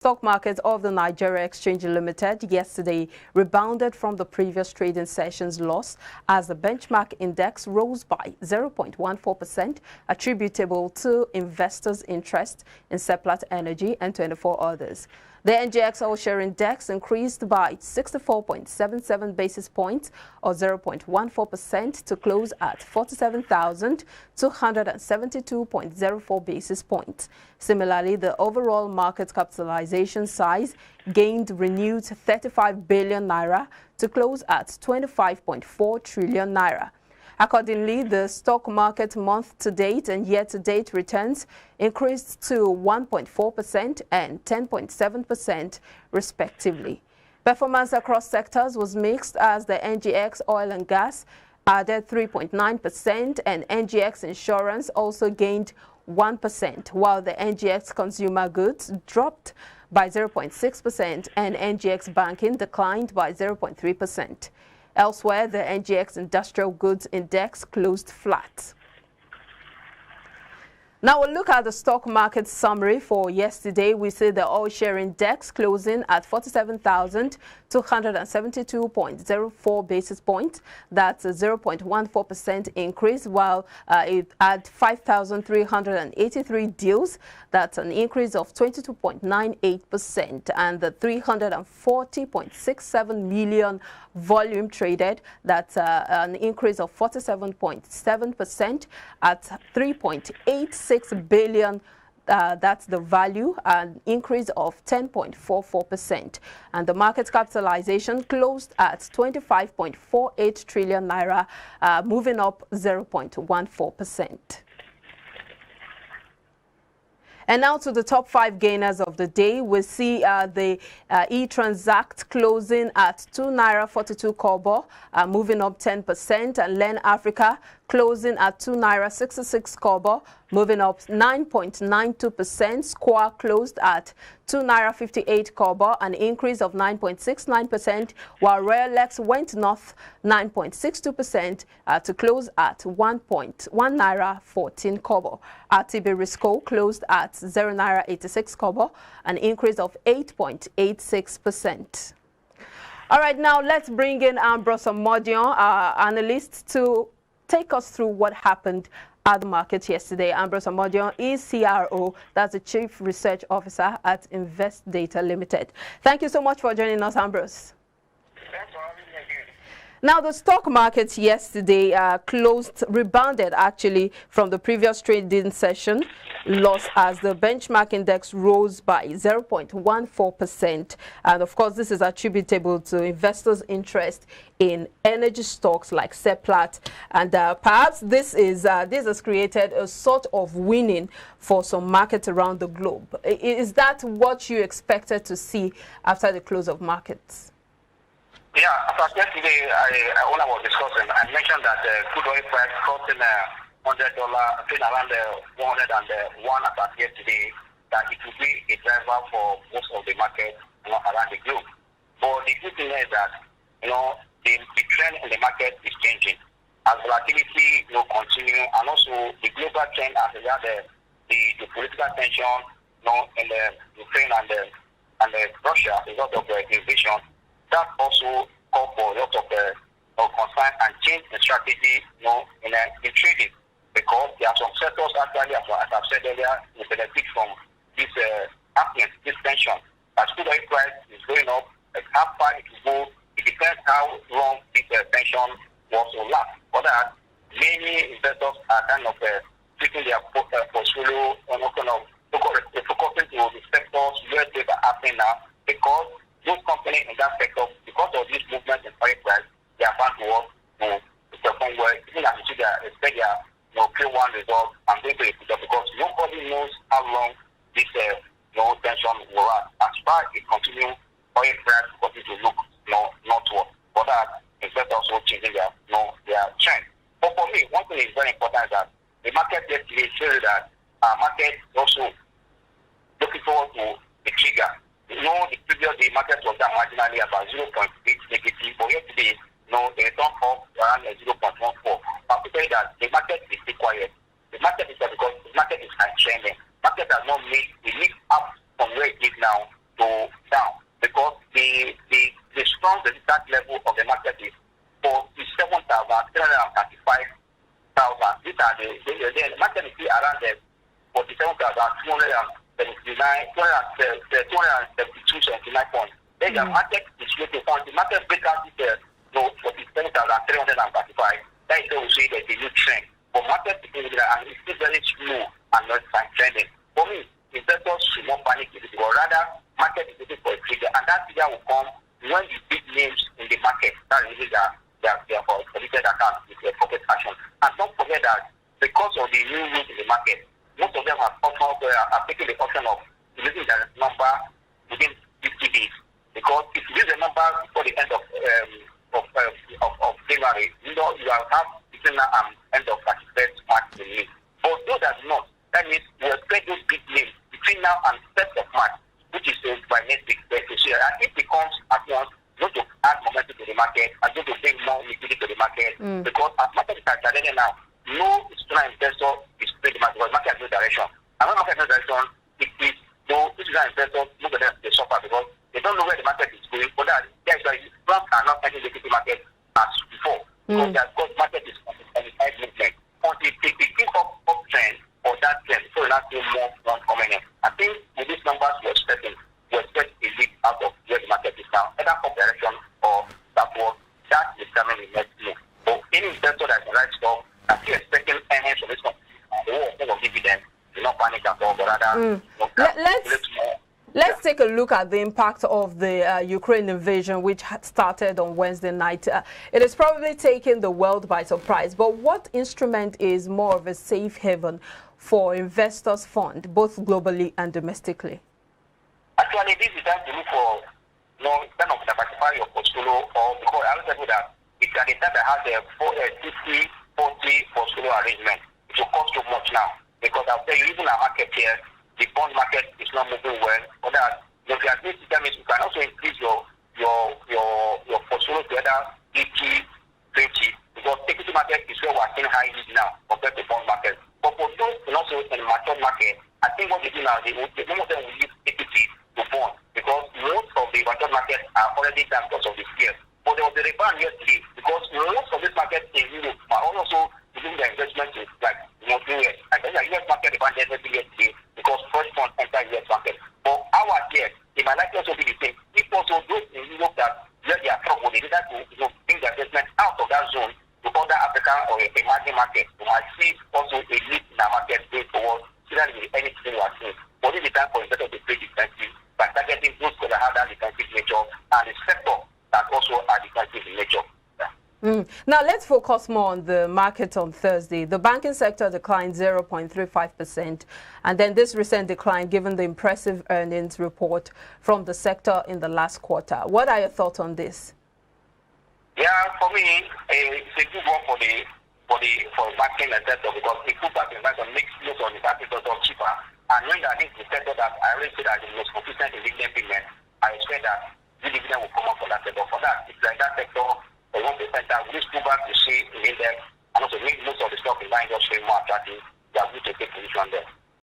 stock market of the Nigeria Exchange Limited yesterday rebounded from the previous trading session's loss as the benchmark index rose by 0.14%, attributable to investors' interest in Seplat Energy and 24 others. The NGX All-Share Index increased by 64.77 basis points or 0.14% to close at 47,272.04 basis points. Similarly, the overall market capitalization size gained renewed 35 billion naira to close at 25.4 trillion naira. Accordingly, the stock market month-to-date and year-to-date returns increased to 1.4% and 10.7% respectively. Performance across sectors was mixed as the NGX Oil and Gas added 3.9% and NGX Insurance also gained 1%, while the NGX Consumer Goods dropped by 0.6% and NGX Banking declined by 0.3%. Elsewhere, the NGX Industrial Goods Index closed flat. Now we'll look at the stock market summary for yesterday. We see the all-share index closing at 47,272.04 basis points. That's a 0.14% increase, while it had 5,383 deals. That's an increase of 22.98%, and the 340.67 million volume traded, that's an increase of 47.7% at 3.86 billion. That's the value, an increase of 10.44%. And the market capitalization closed at 25.48 trillion naira, moving up 0.14%. And now to the top 5 gainers of the day. We see the eTranzact closing at 2 naira 42 kobo, moving up 10%, and Len Africa closing at 2 naira 66 kobo, moving up 9.92%. Square closed at 2 naira 58 kobo, an increase of 9.69%, while Royalex went north 9.62% to close at 1 naira 14 kobo. RTB Risco closed at 0 naira 86 kobo, an increase of 8.86%. All right, now let's bring in Ambrose Omodion, our analyst, to take us through what happened at the market yesterday. Ambrose Omodion is CRO, that's the Chief Research Officer at Invest Data Limited. Thank you so much for joining us, Ambrose. Thanks for having me again. Now, the stock market yesterday rebounded actually from the previous trading session loss as the benchmark index rose by 0.14%. And of course, this is attributable to investors' interest in energy stocks like Seplat. And perhaps this has created a sort of winning for some markets around the globe. Is that what you expected to see after the close of markets? Yeah, as I said today, when I was discussing, I mentioned that crude oil price crossing $100, trading around 101 as at yesterday, that it will be a driver for most of the market around the globe. But the good thing is that the trend in the market is changing as volatility will continue, and also the global trend as well as the political tension, in the Ukraine and Russia, a lot of invasion. That also called for a lot of concern and change in strategy, in trading, because there are some sectors actually, as I've said earlier, will benefit from this happening, this tension. As crude oil price is going up, how far it will go, it depends how long this tension was to last. For that, many investors are kind of taking their portfolio and focusing to the sectors where they are happening now, because those companies in that sector, because of this movement in oil price, they are bound to work to perform well. Even as you see, they expect their Q1 results and going to it, because nobody knows how long this tension will last. As far as it continues, oil price continue to look northward. For that, investors also changing their trend. But for me, one thing is very important, is that the market yesterday showed that our market also looking forward to the trigger. The previous day market was down marginally about 0.8 negative, but yesterday, they returned up around 0.14. But to say that the market is still quiet. The market is because the market is trending. Market has not made the leap up from where it is now to go down because the strong resistance level of the market is 47,335,000. These are the market is around the 272.79 points. Then the market is looking on the market breakout is 47,335. That is where we see the new trend. But market is and it's still very slow and not trending. For me, investors should not panic because rather market is looking for a trigger, and that trigger will come when the big names in the market start releasing their committed accounts with their pocket action. And don't forget that because of the new rules in the market, most of them are taking the option of releasing their number within 50 days. Because if you use the number before the end of January, you will have between now and end of 31st March to release. But those that do not, that means we expect those big names between now and 1st of March, which is by next week, to see. And if it comes at once, going to add momentum to the market and going to bring more liquidity to the market. Because as market is challenging now, no institutional investor is playing the market because the market has no direction. And when market has no direction, it is no institutional investors, most of them they suffer because they don't know where the market is going. But that's why firms are not entering the equity market as before. Because the market is on the high movement. Until they pick up trend or that trend, so we'll not see more coming in. I think with these numbers we expect a lead out of where the market is now, either up direction or backward. That is determining the next move. So any investor that's in the right stock, and still expecting earnings from this company, they will give them. Do not panic at all, but rather let's take a look at the impact of the Ukraine invasion, which had started on Wednesday night. It is probably taking the world by surprise, but what instrument is more of a safe haven for investors' fund, both globally and domestically? Actually, this is time to look for, kind of diversify your portfolio, or because I will tell you that it's at the time that has a 50-40 portfolio arrangement. It will cost too much now. Because I'll tell you, even our market here, the bond market is not moving well. For that, the means you can also increase your portfolio to either 80-20, because equity market is where we're seeing high yield now compared to bond market. But for those and also in the mature market, I think what they do now, most of them will use equity to bond, because most of the mature market are already down because of the fear. But there was a rebound yesterday, because most of this market in Europe are also doing the investment in like US. I think the US market rebound yesterday because first funds enter US market. But our here, it might likely also be the same. If also those in Europe that where they are trouble, they decide to bring the investment out of that zone to other African or emerging markets. You might see also a lead in the market going forward, so that will be anything we are seeing. But this is the time for investors to play defensive by targeting those that have that defensive nature and the sector that also are defensive in nature. Now, let's focus more on the market on Thursday. The banking sector declined 0.35%, and then this recent decline given the impressive earnings report from the sector in the last quarter. What are your thoughts on this? Yeah, for me, it's a good one for the banking sector, because the full banking sector makes most of the banking sector cheaper. And when I think the sector that I already said that the most consistent in dividend payment, I expect that the dividend will come up for that sector. For that, it's like that sector. 1% will just go back to see in index and also make most